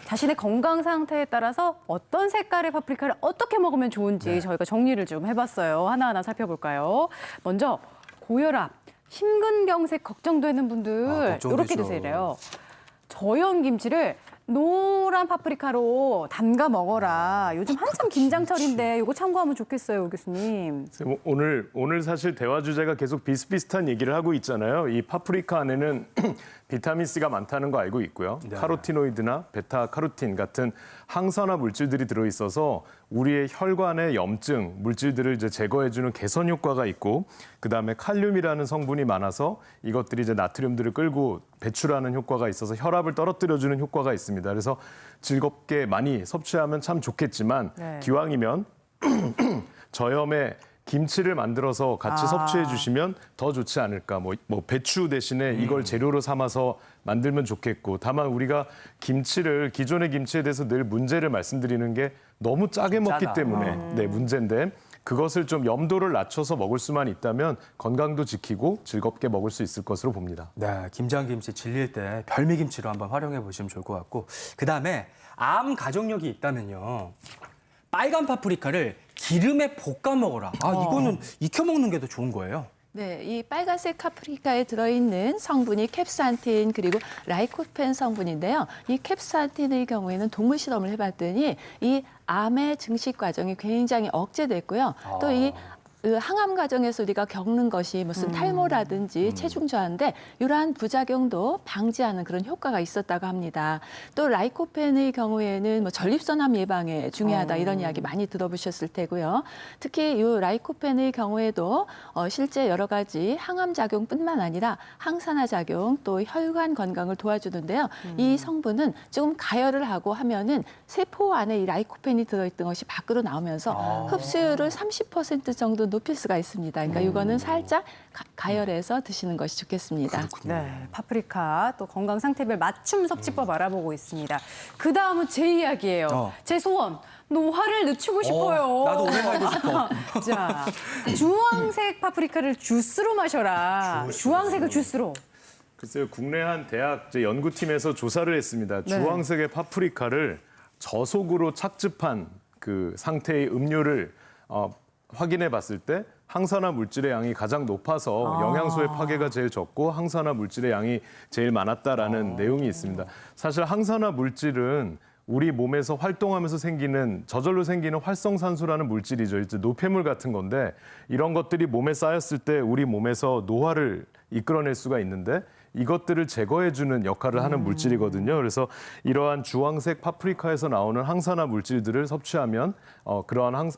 자신의 건강 상태에 따라서 어떤 색깔의 파프리카를 어떻게 먹으면 좋은지 저희가 정리를 좀 해봤어요. 하나하나 살펴볼까요? 먼저 고혈압, 심근경색 걱정되는 분들 이렇게 드세요. 저염 김치를 노란 파프리카로 담가 먹어라. 요즘 한참 김장철인데 이거 참고하면 좋겠어요, 우 교수님. 오늘 사실 대화 주제가 계속 비슷비슷한 얘기를 하고 있잖아요. 이 파프리카 안에는 비타민 C가 많다는 거 알고 있고요. 네. 카로티노이드나 베타카로틴 같은 항산화 물질들이 들어있어서 우리의 혈관의 염증 물질들을 이제 제거해주는 개선 효과가 있고, 그다음에 칼륨이라는 성분이 많아서 이것들이 이제 나트륨들을 끌고 배출하는 효과가 있어서 혈압을 떨어뜨려주는 효과가 있습니다. 그래서 즐겁게 많이 섭취하면 참 좋겠지만 기왕이면 저염에 김치를 만들어서 같이 섭취해 주시면 더 좋지 않을까. 뭐 배추 대신에 이걸 재료로 삼아서 만들면 좋겠고, 다만 우리가 김치를 기존의 김치에 대해서 늘 문제를 말씀드리는 게 너무 짜게 먹기 때문에 문제인데, 그것을 좀 염도를 낮춰서 먹을 수만 있다면 건강도 지키고 즐겁게 먹을 수 있을 것으로 봅니다. 네, 김장김치 질릴 때 별미김치로 한번 활용해 보시면 좋을 것 같고, 그다음에 암 가족력이 있다면요. 빨간 파프리카를 기름에 볶아 먹어라. 이거는 익혀 먹는 게 더 좋은 거예요. 네, 이 빨간색 파프리카에 들어있는 성분이 캡산틴 그리고 라이코펜 성분인데요. 이 캡산틴의 경우에는 동물 실험을 해봤더니 이 암의 증식 과정이 굉장히 억제됐고요. 또 이 항암 과정에서 우리가 겪는 것이 무슨 탈모라든지 체중 저하인데 이러한 부작용도 방지하는 그런 효과가 있었다고 합니다. 또 라이코펜의 경우에는 뭐 전립선암 예방에 중요하다 이런 이야기 많이 들어보셨을 테고요. 특히 이 라이코펜의 경우에도 실제 여러 가지 항암 작용뿐만 아니라 항산화 작용 또 혈관 건강을 도와주는데요. 이 성분은 조금 가열을 하고 하면은 세포 안에 이 라이코펜이 들어있던 것이 밖으로 나오면서 흡수율을 30% 정도 높일 수가 있습니다. 그러니까 이거는 살짝 가열해서 드시는 것이 좋겠습니다. 네, 파프리카 또 건강 상태별 맞춤 섭취법 알아보고 있습니다. 그 다음은 제 이야기예요. 제 소원. 노화를 늦추고 싶어요. 나도 오래 살고 싶어. 자, 주황색 파프리카를 주스로 마셔라. 주황색을 주스로. 글쎄요, 국내 한 대학 연구팀에서 조사를 했습니다. 주황색의 파프리카를 저속으로 착즙한 그 상태의 음료를 확인해 봤을 때 항산화 물질의 양이 가장 높아서 영양소의 파괴가 제일 적고 항산화 물질의 양이 제일 많았다라는 내용이 있습니다. 사실 항산화 물질은 우리 몸에서 활동하면서 생기는 저절로 생기는 활성산소라는 물질이죠. 이제 노폐물 같은 건데, 이런 것들이 몸에 쌓였을 때 우리 몸에서 노화를 이끌어낼 수가 있는데 이것들을 제거해주는 역할을 하는 물질이거든요. 그래서 이러한 주황색 파프리카에서 나오는 항산화 물질들을 섭취하면 그러한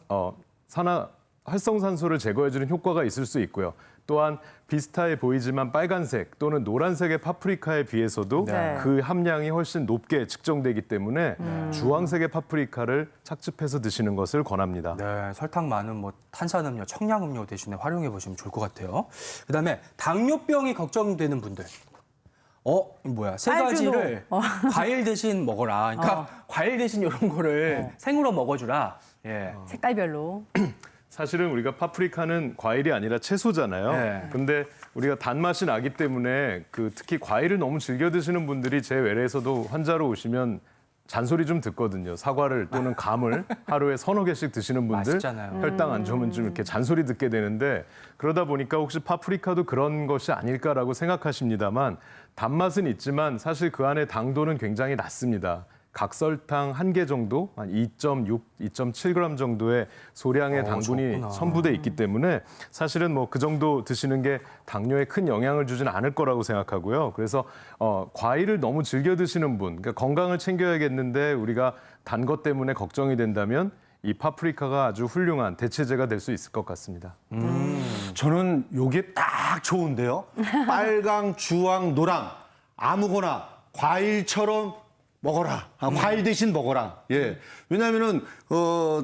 활성산소를 제거해주는 효과가 있을 수 있고요. 또한 비슷해 보이지만 빨간색 또는 노란색의 파프리카에 비해서도 그 함량이 훨씬 높게 측정되기 때문에 주황색의 파프리카를 착즙해서 드시는 것을 권합니다. 네, 설탕 많은 뭐 탄산음료, 청량음료 대신에 활용해 보시면 좋을 것 같아요. 그다음에 당뇨병이 걱정되는 분들. 세 가지를 과일 대신 먹어라. 그러니까 과일 대신 이런 거를 생으로 먹어주라. 예. 색깔별로. 사실은 우리가 파프리카는 과일이 아니라 채소잖아요. 근데 우리가 단맛이 나기 때문에 특히 과일을 너무 즐겨 드시는 분들이 제 외래에서도 환자로 오시면 잔소리 좀 듣거든요. 사과를 또는 감을 하루에 서너 개씩 드시는 분들 맛있잖아요. 혈당 안 좋으면 좀 이렇게 잔소리 듣게 되는데, 그러다 보니까 혹시 파프리카도 그런 것이 아닐까라고 생각하십니다만, 단맛은 있지만 사실 그 안에 당도는 굉장히 낮습니다. 각설탕 1개 정도, 한 2.6, 2.7g 정도의 소량의 당분이 좋구나. 첨부돼 있기 때문에 사실은 뭐 그 정도 드시는 게 당뇨에 큰 영향을 주지는 않을 거라고 생각하고요. 그래서 과일을 너무 즐겨 드시는 분, 그러니까 건강을 챙겨야겠는데 우리가 단 것 때문에 걱정이 된다면 이 파프리카가 아주 훌륭한 대체제가 될 수 있을 것 같습니다. 저는 요게 딱 좋은데요. 빨강, 주황, 노랑 아무거나 과일처럼 먹어라. 과일 대신 먹어라. 예. 왜냐하면은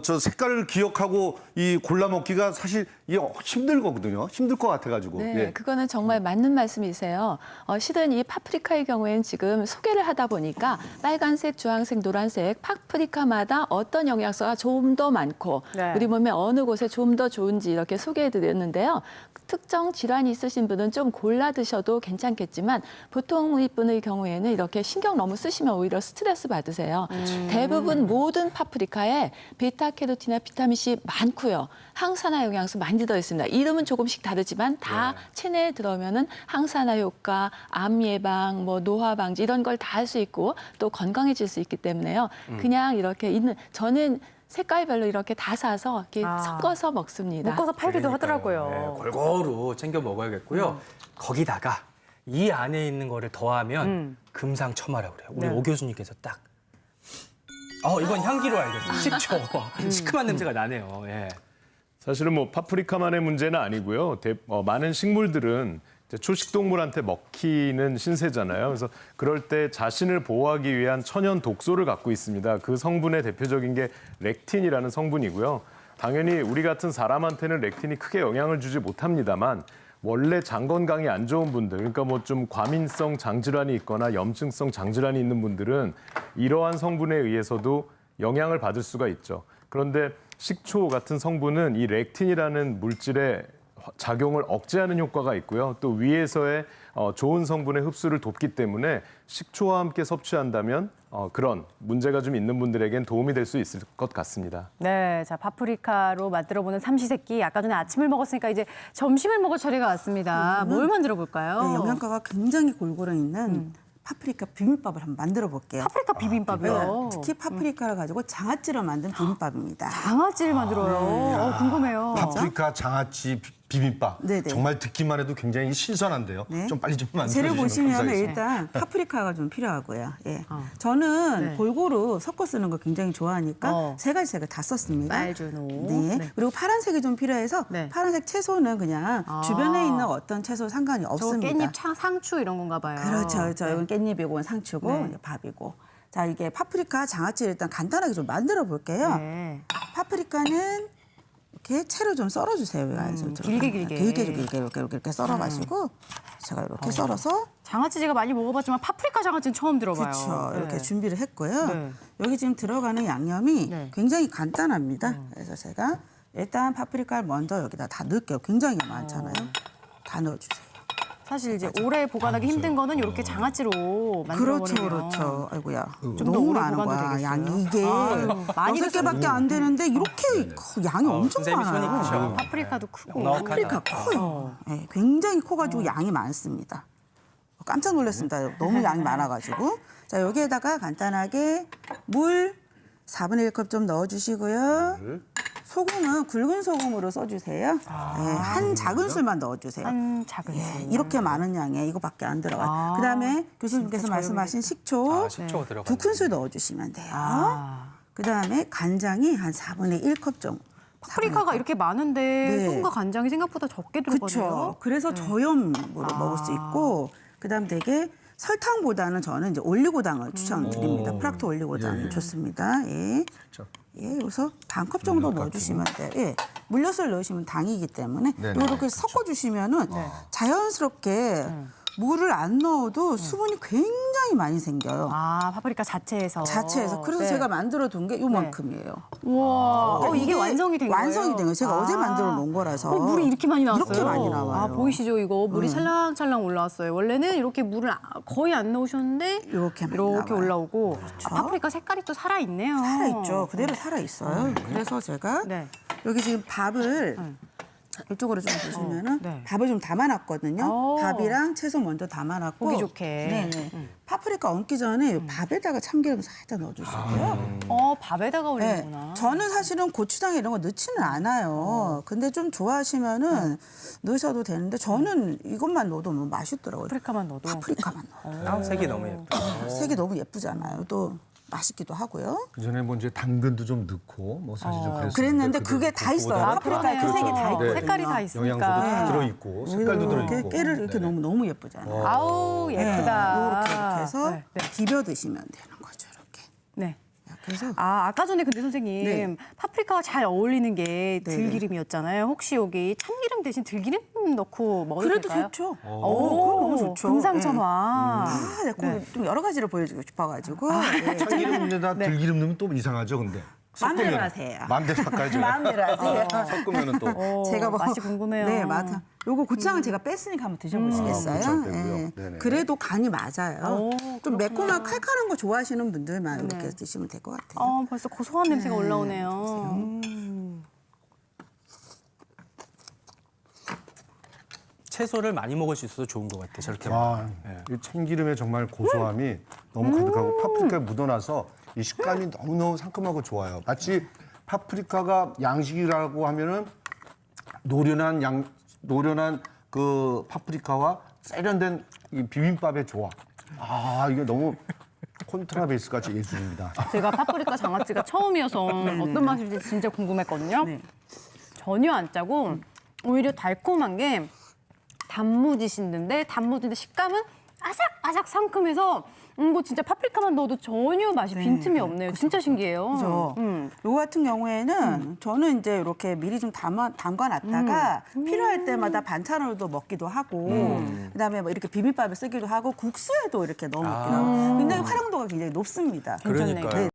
저 색깔을 기억하고 이 골라 먹기가 사실 이게 힘들거든요. 힘들 것 같아가지고. 네, 예. 그거는 정말 맞는 말씀이세요. 실은 이 파프리카의 경우에는 지금 소개를 하다 보니까 빨간색, 주황색, 노란색 파프리카마다 어떤 영양소가 좀 더 많고 네. 우리 몸에 어느 곳에 좀 더 좋은지 이렇게 소개해드렸는데요. 특정 질환이 있으신 분은 좀 골라 드셔도 괜찮겠지만 보통 분의 경우에는 이렇게 신경 너무 쓰시면 오히려 스트레스 받으세요. 대부분 모든 파프리카에 베타캐로틴이나 비타민C 많고요. 항산화 영양소 많이 들어있습니다. 이름은 조금씩 다르지만 다 체내에 들어오면은 항산화 효과, 암 예방, 뭐 노화 방지 이런 걸 다 할 수 있고 또 건강해질 수 있기 때문에요. 그냥 이렇게 있는 저는 색깔별로 이렇게 다 사서 이렇게 섞어서 먹습니다. 묶어서 팔기도 하더라고요. 네, 골고루 챙겨 먹어야겠고요. 거기다가 이 안에 있는 거를 더하면 금상첨화라고 그래요. 우리 네. 오 교수님께서 딱. 이건 향기로 알겠어요. 식초. 시큼한 냄새가 나네요. 예. 사실은 뭐 파프리카만의 문제는 아니고요. 많은 식물들은 이제 초식동물한테 먹히는 신세잖아요. 그래서 그럴 때 자신을 보호하기 위한 천연 독소를 갖고 있습니다. 그 성분의 대표적인 게 렉틴이라는 성분이고요. 당연히 우리 같은 사람한테는 렉틴이 크게 영향을 주지 못합니다만 원래 장 건강이 안 좋은 분들, 그러니까 뭐 좀 과민성 장질환이 있거나 염증성 장질환이 있는 분들은 이러한 성분에 의해서도 영향을 받을 수가 있죠. 그런데 식초 같은 성분은 이 렉틴이라는 물질의 작용을 억제하는 효과가 있고요. 또 위에서의 좋은 성분의 흡수를 돕기 때문에 식초와 함께 섭취한다면 그런 문제가 좀 있는 분들에겐 도움이 될 수 있을 것 같습니다. 네, 자 파프리카로 만들어보는 삼시세끼. 아까 전에 아침을 먹었으니까 이제 점심을 먹을 차례가 왔습니다. 뭘 만들어 볼까요? 네, 영양가가 굉장히 골고루 있는 파프리카 비빔밥을 한번 만들어 볼게요. 파프리카 비빔밥이요. 특히 파프리카를 가지고 장아찌로 만든 비빔밥입니다. 장아찌를 만들어요. 궁금해요. 파프리카 장아찌 비빔밥. 네네. 정말 듣기만 해도 굉장히 신선한데요. 네. 좀 빨리 좀 만들어 재료 주시면 보시면 감사하겠습니다. 일단 파프리카가 좀 필요하고요. 예. 저는 네. 골고루 섞어 쓰는 거 굉장히 좋아하니까 세 가지 제가 다 썼습니다. 빨주노. 네. 네. 그리고 파란색이 좀 필요해서 네. 파란색 채소는 그냥 주변에 있는 어떤 채소 상관이 저 없습니다. 깻잎, 상추 이런 건가 봐요. 그렇죠. 그렇죠. 이건 깻잎이고 이건 상추고 네. 이제 밥이고. 자, 이게 파프리카 장아찌를 일단 간단하게 좀 만들어 볼게요. 네. 파프리카는 이렇게 채로 좀 썰어주세요. 길게. 이렇게 썰어가지고 제가 이렇게 썰어서 장아찌 제가 많이 먹어봤지만 파프리카 장아찌는 처음 들어봐요. 그렇죠. 네. 이렇게 준비를 했고요. 네. 여기 지금 들어가는 양념이 네. 굉장히 간단합니다. 그래서 제가 일단 파프리카를 먼저 여기다 다 넣을게요. 굉장히 많잖아요. 다 넣어주세요. 사실 이제 오래 보관하기 힘든 거는 이렇게 장아찌로 만들어 그렇죠, 버리면 그렇죠. 아이고야. 좀 더 너무 오래 많은 보관도 거야. 되겠어요. 양이 이게 많이 6개밖에 안 되는데 이렇게 양이 엄청 선생님이 손이 많아요. 크셔. 파프리카도 크고. 넉넉하다. 파프리카 커요. 네, 굉장히 커가지고 양이 많습니다. 깜짝 놀랐습니다. 너무 양이 많아가지고. 자, 여기에다가 간단하게 물 4분의 1컵 좀 넣어주시고요. 소금은 굵은 소금으로 써주세요. 네, 한 작은술만 넣어주세요. 한 작은 예, 술. 이렇게 많은 양에 이거밖에 안 들어가요. 그다음에 교수님께서 말씀하신 식초 식초 들어가. 2큰술 넣어주시면 돼요. 아. 그다음에 간장이 한 4분의 1컵 정도. 파프리카가 이렇게 많은데 네. 소금과 간장이 생각보다 적게 들어가네요. 그렇죠. 그래서 저염으로 먹을 수 있고 그다음 되게 설탕보다는 저는 이제 올리고당을 추천드립니다. 프락토 올리고당이 좋습니다. 예. 예, 여기서 반 컵 정도 넣어주시면 돼요. 예, 물엿을 넣으시면 당이기 때문에 이렇게 섞어주시면은 자연스럽게 물을 안 넣어도 수분이 굉장히 많이 생겨요. 아, 파프리카 자체에서. 그래서 네. 제가 만들어 둔 게 요만큼이에요. 우와. 이게 완성이 된 거예요? 완성이 된 거예요. 제가 어제 만들어 놓은 거라서. 물이 이렇게 많이 나왔어요? 이렇게 많이 나와요. 아, 보이시죠? 이거 물이 찰랑찰랑 올라왔어요. 원래는 이렇게 물을 거의 안 넣으셨는데 이렇게 많이 이렇게 나와요. 올라오고 파프리카 색깔이 또 살아있네요. 살아있죠. 그대로 살아있어요. 그래서 제가 네. 여기 지금 밥을 이쪽으로 좀 보시면은 네. 밥을 좀 담아놨거든요. 오. 밥이랑 채소 먼저 담아놨고 보기 좋게. 네네. 파프리카 얹기 전에 밥에다가 참기름 살짝 넣어주시고요. 밥에다가 네. 올리는구나. 저는 사실은 고추장 이런 거 넣지는 않아요. 근데 좀 좋아하시면은 넣으셔도 되는데 저는 이것만 넣어도 너무 맛있더라고요. 파프리카만 넣어도. 파프리카만 넣어요. 색이 너무 예뻐요. 색이 너무 예쁘잖아요. 또 맛있기도 하고요. 그전에 뭐 이제 당근도 좀 넣고 뭐 사실 좀 그랬었는데 그랬는데 그게 다 있어요. 아, 파프리카에 그 그러네요. 색이 다 있거든요. 색깔이 다 있으니까. 영양소도 다 들어있고 색깔도 이렇게 들어있고. 깨를 이렇게 너무 예쁘잖아요. 아우, 예쁘다. 이렇게 해서 네. 비벼 드시면 되는 거죠. 이렇게. 네. 그래서 아까 전에 근데 선생님 네. 파프리카와 잘 어울리는 게 네네. 들기름이었잖아요. 혹시 여기 참기름 대신 들기름 넣고 먹어도 그래도 될까요? 좋죠. 오, 너무 좋죠. 금상첨화. 네. 좀 여러 가지로 보여주고 싶어가지고 네. 참기름에다 들기름 넣으면 또 이상하죠, 근데. 마음대로 섞으면. 하세요. 마음대로 섞어야죠. 마음대로 하세요. 섞으면은 또. 제가 뭐 맛이 궁금해요. 네, 맞아. 요거 고추장은 제가 뺐으니까 한번 드셔보시겠어요? 고추장 빼고요. 예. 네네. 그래도 간이 맞아요. 오, 좀 매콤한 칼칼한 거 좋아하시는 분들만 이렇게 드시면 될 것 같아요. 벌써 고소한 냄새가 올라오네요. 채소를 많이 먹을 수 있어서 좋은 것 같아요. 저렇게. 와, 이 참기름의 정말 고소함이 너무 가득하고 파프리카에 묻어나서 이 식감이 너무너무 상큼하고 좋아요. 마치 파프리카가 양식이라고 하면은 노련한 그 파프리카와 세련된 이 비빔밥의 조합. 아, 이게 너무 콘트라베이스 같이 예술입니다. 제가 파프리카 장아찌가 처음이어서 어떤 맛일지 진짜 궁금했거든요. 네. 전혀 안 짜고 오히려 달콤한 게 단무지신데 식감은 아삭아삭 상큼해서 이거 진짜 파프리카만 넣어도 전혀 맛이 빈틈이 없네요. 진짜 신기해요. 그죠. 요거 같은 경우에는 저는 이제 이렇게 미리 좀 담가놨다가 필요할 때마다 반찬으로도 먹기도 하고 그다음에 뭐 이렇게 비빔밥에 쓰기도 하고 국수에도 이렇게 넣어 먹기도 하고 굉장히 활용도가 굉장히 높습니다. 그러니까요. 네.